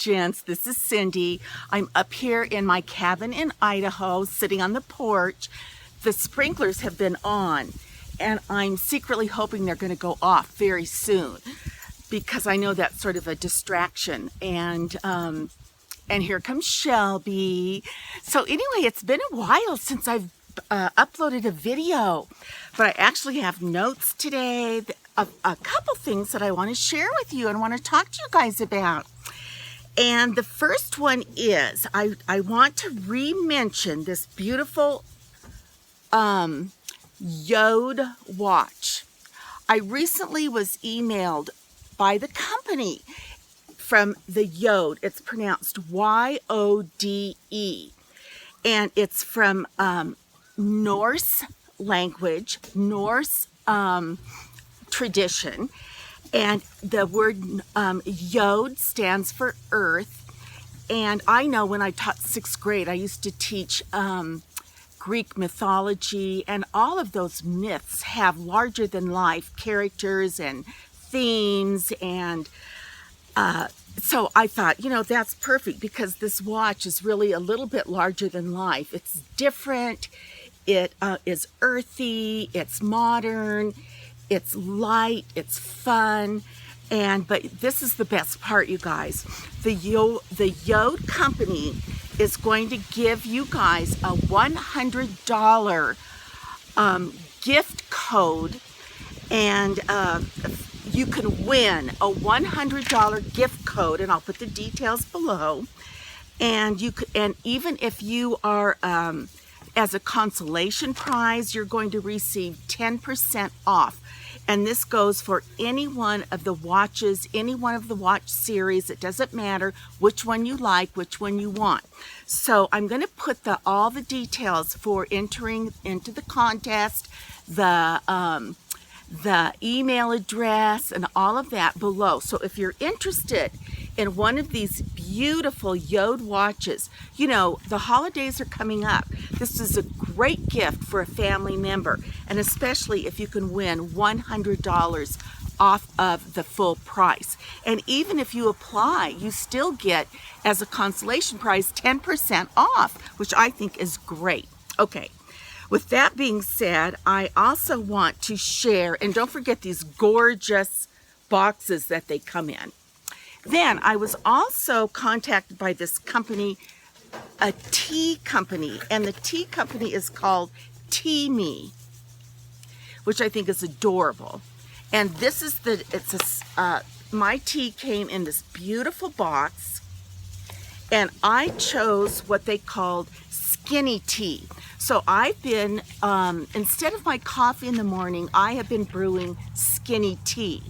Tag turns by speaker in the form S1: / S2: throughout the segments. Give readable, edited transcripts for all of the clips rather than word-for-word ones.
S1: gents, this is Cindy. I'm up here in my cabin in Idaho, sitting on the porch. The sprinklers have been on, and I'm secretly hoping they're going to go off very soon, because I know that's sort of a distraction. And here comes Shelby. So anyway, it's been a while since I've uploaded a video, but I actually have notes today, a couple things that I want to share with you and want to talk to you guys about. And the first one is I want to re-mention this beautiful Yode watch. I recently was emailed by the company from the Yode. It's pronounced Y-O-D-E, and it's from Norse language, Norse tradition, and the word Yod stands for earth. And I know when I taught 6th grade, I used to teach Greek mythology, and all of those myths have larger than life characters and themes, and so I thought, you know, that's perfect, because this watch is really a little bit larger than life. It's different, it is earthy, it's modern, it's light, it's fun, but this is the best part, you guys. The Yode company is going to give you guys a $100 gift code, and you can win a $100 gift code, and I'll put the details below. And even if you are as a consolation prize, you're going to receive 10% off. And this goes for any one of the watches, any one of the watch series. It doesn't matter which one you like, which one you want. So I'm going to put all the details for entering into the contest, the email address, and all of that below. So if you're interested in one of these beautiful Yode watches, you know, the holidays are coming up. This is a great gift for a family member, and especially if you can win $100 off of the full price. And even if you apply, you still get, as a consolation prize, 10% off, which I think is great. Okay. With that being said, I also want to share, and don't forget these gorgeous boxes that they come in. Then I was also contacted by this company, a tea company, and the tea company is called Tea Me, which I think is adorable. And this is my tea came in this beautiful box, and I chose what they called skinny tea. So I've been, instead of my coffee in the morning, I have been brewing skinny tea.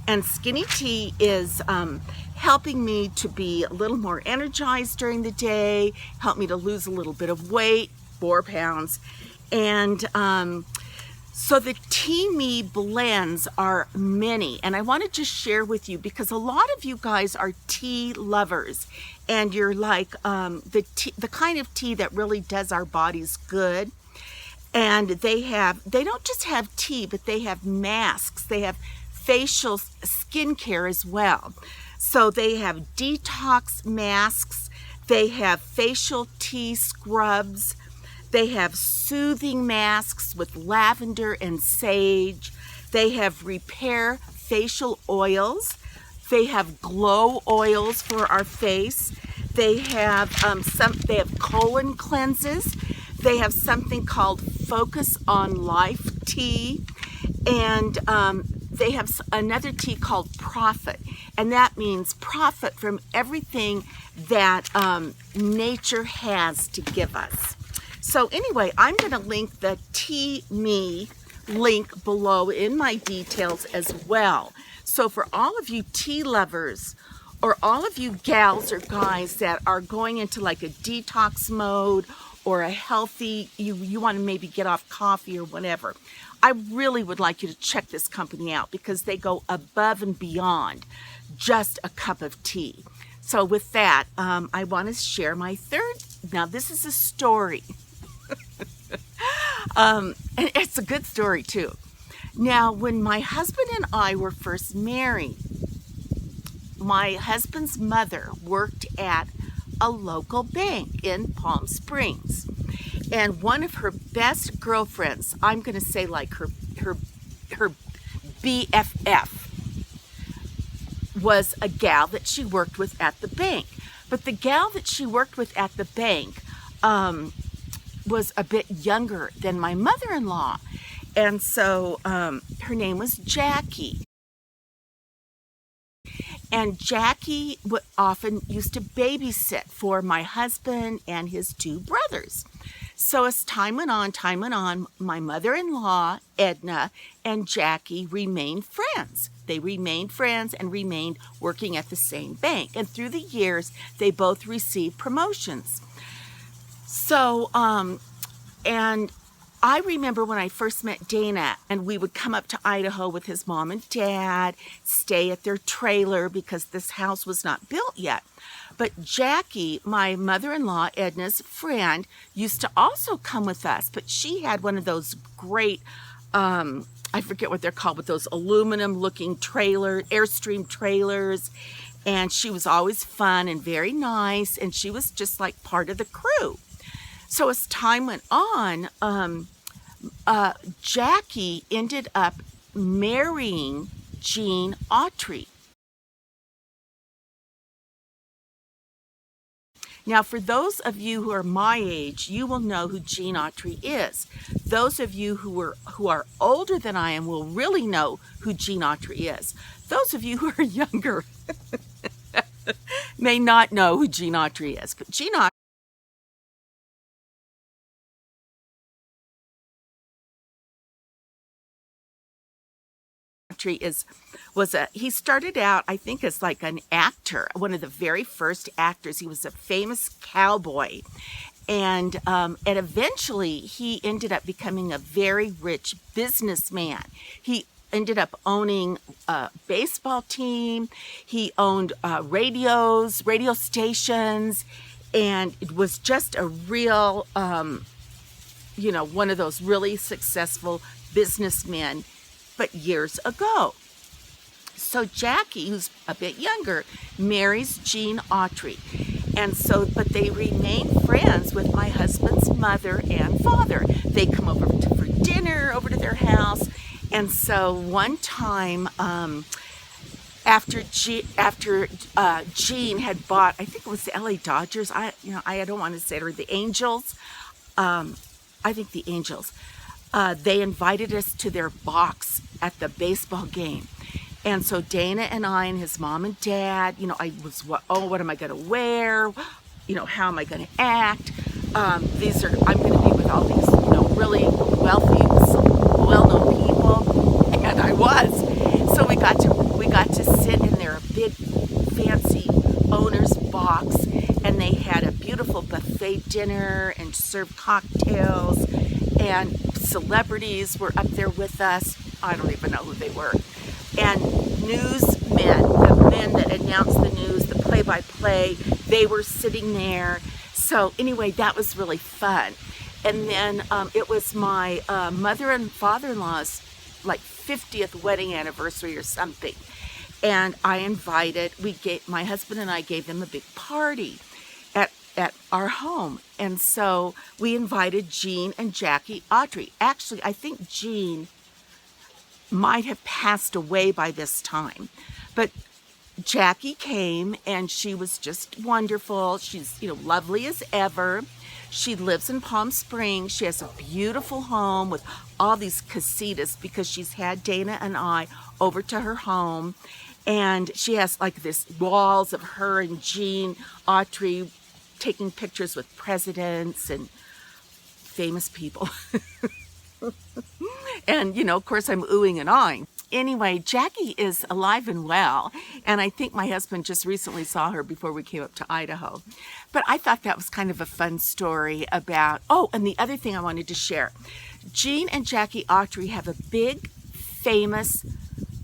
S1: And skinny tea is helping me to be a little more energized during the day, help me to lose a little bit of weight, 4 pounds. And so the Tea Me blends are many, and I want to just share with you, because a lot of you guys are tea lovers, and you're like the kind of tea that really does our bodies good. And they don't just have tea, but they have masks, they have facial skincare as well. So they have detox masks, they have facial tea scrubs, they have soothing masks with lavender and sage, they have repair facial oils, they have glow oils for our face, they have they have colon cleanses, they have something called Focus on Life tea, and they have another tea called Profit, and that means profit from everything that nature has to give us. So anyway, I'm going to link the Tea Me link below in my details as well. So for all of you tea lovers, or all of you gals or guys that are going into like a detox mode, or a healthy, you want to maybe get off coffee or whatever, I really would like you to check this company out, because they go above and beyond just a cup of tea. So with that, I want to share my third. Now this is a story. And it's a good story too. Now, when my husband and I were first married, my husband's mother worked at a local bank in Palm Springs. And one of her best girlfriends, I'm going to say like her BFF, was a gal that she worked with at the bank. But the gal that she worked with at the bank was a bit younger than my mother-in-law. And so her name was Jackie. And Jackie often used to babysit for my husband and his two brothers. So as time went on, my mother-in-law, Edna, and Jackie remained friends. They remained friends and remained working at the same bank. And through the years, they both received promotions. So, and I remember when I first met Dana, and we would come up to Idaho with his mom and dad, stay at their trailer because this house was not built yet. But Jackie, my mother-in-law, Edna's friend, used to also come with us, but she had one of those great, I forget what they're called, but those aluminum-looking Airstream trailers, and she was always fun and very nice, and she was just like part of the crew. So as time went on, Jackie ended up marrying Gene Autry. Now, for those of you who are my age, you will know who Gene Autry is. Those of you who are older than I am will really know who Gene Autry is. Those of you who are younger may not know who Gene Autry is. But Gene Autry he started out, I think, as like an actor, one of the very first actors. He was a famous cowboy. And eventually he ended up becoming a very rich businessman. He ended up owning a baseball team. He owned radio stations, and it was just a real, one of those really successful businessmen, but years ago. So Jackie, who's a bit younger, marries Gene Autry. And so, but they remain friends with my husband's mother and father. They come over for dinner over to their house. And so one time, after Gene had bought, I think it was the LA Dodgers. I don't want to say it, or the Angels. I think the Angels. They invited us to their box at the baseball game. And so Dana and I and his mom and dad, I was, what am I going to wear? How am I going to act? I'm going to be with all these, really wealthy, well-known people. And I was. So we got to sit in their big, fancy owner's box, and they had a beautiful buffet dinner and served cocktails, and celebrities were up there with us. I don't even know who they were. And newsmen, the men that announced the news, the play-by-play, they were sitting there. So anyway, that was really fun. And then it was my mother and father-in-law's like 50th wedding anniversary or something. And my husband and I gave them a big party at our home. And so we invited Gene and Jackie Autry. Actually, I think Gene might have passed away by this time, but Jackie came, and she was just wonderful. She's, lovely as ever. She lives in Palm Springs. She has a beautiful home with all these casitas because she's had Dana and I over to her home, and she has like this walls of her and Gene Autry taking pictures with presidents and famous people. And, of course, I'm oohing and awing. Anyway, Jackie is alive and well, and I think my husband just recently saw her before we came up to Idaho. But I thought that was kind of a fun story about, and the other thing I wanted to share. Gene and Jackie Autry have a big, famous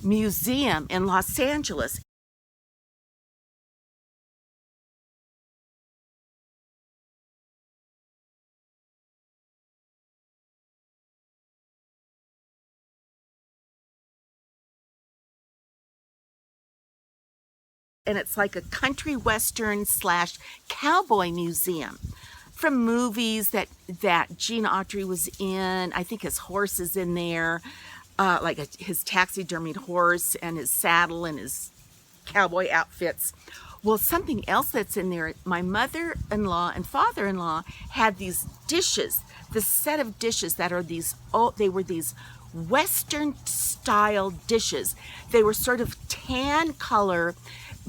S1: museum in Los Angeles. and it's like a country western slash cowboy museum from movies that Gene Autry was in. I think his horse is in there, his taxidermied horse and his saddle and his cowboy outfits. Well, something else that's in there, my mother-in-law and father-in-law had these dishes, this set of dishes that are these, they were these Western style dishes. They were sort of tan color,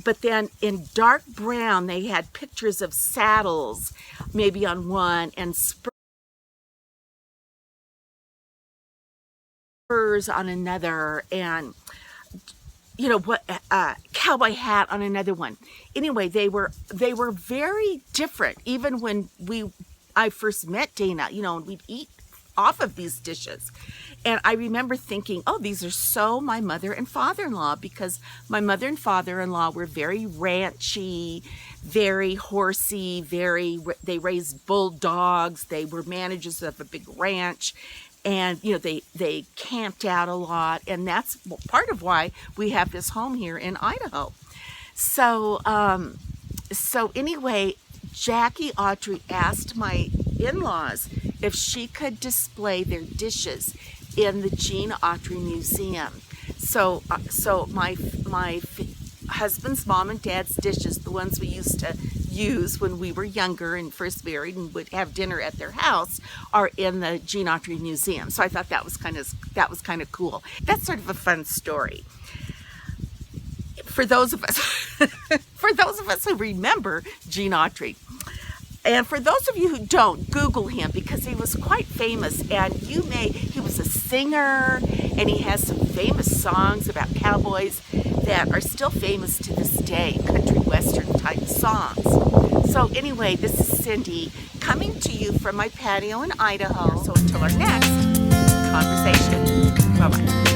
S1: but then in dark brown, they had pictures of saddles, maybe on one, and spurs on another, and cowboy hat on another one. Anyway, they were very different. Even when I first met Dana, and we'd eat off of these dishes. And I remember thinking, oh, these are so my mother and father-in-law, because my mother and father-in-law were very ranchy, very horsey, they raised bulldogs, they were managers of a big ranch, and they camped out a lot, and that's part of why we have this home here in Idaho. So anyway, Jackie Autry asked my in-laws if she could display their dishes in the Gene Autry Museum. So my husband's mom and dad's dishes, the ones we used to use when we were younger and first married and would have dinner at their house, are in the Gene Autry Museum. So I thought that was kind of cool. That's sort of a fun story. For those of us who remember Gene Autry. And for those of you who don't, Google him, because he was quite famous, and he was a singer, and he has some famous songs about cowboys that are still famous to this day, country western type songs. So anyway, this is Cindy coming to you from my patio in Idaho. So until our next conversation, bye-bye.